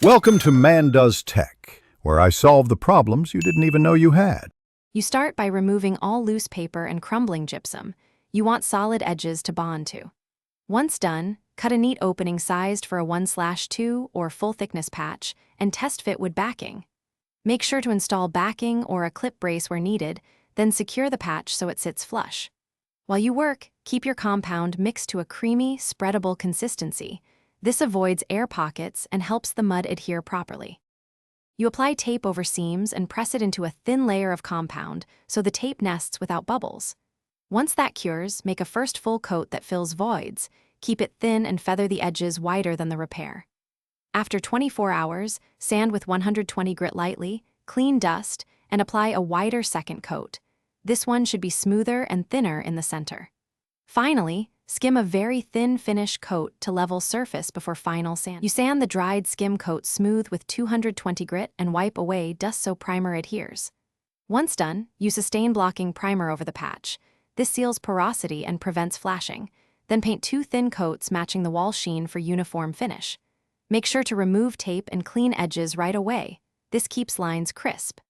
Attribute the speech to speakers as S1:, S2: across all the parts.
S1: Welcome to Man Does Tech, where I solve the problems you didn't even know you had.
S2: You start by removing all loose paper and crumbling gypsum. You want solid edges to bond to. Once done, cut a neat opening sized for a 1/2 or full thickness patch and test fit wood backing. Make sure to install backing or a clip brace where needed, then secure the patch so it sits flush. While you work, keep your compound mixed to a creamy, spreadable consistency. This avoids air pockets and helps the mud adhere properly. You apply tape over seams and press it into a thin layer of compound so the tape nests without bubbles. Once that cures, make a first full coat that fills voids. Keep it thin and feather the edges wider than the repair. After 24 hours, sand with 120 grit lightly, clean dust, and apply a wider second coat. This one should be smoother and thinner in the center. Finally, skim a very thin finish coat to level surface before final sand. You sand the dried skim coat smooth with 220 grit and wipe away dust so primer adheres. Once done, use a stain-blocking primer over the patch. This seals porosity and prevents flashing. Then paint 2 thin coats matching the wall sheen for uniform finish. Make sure to remove tape and clean edges right away. This keeps lines crisp.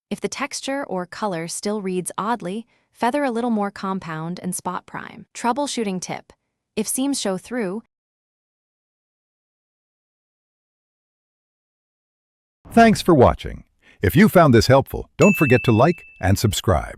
S2: If the texture or color still reads oddly, feather a little more compound and spot prime. Troubleshooting tip: if seams show through.
S1: Thanks for watching. If you found this helpful, don't forget to like and subscribe.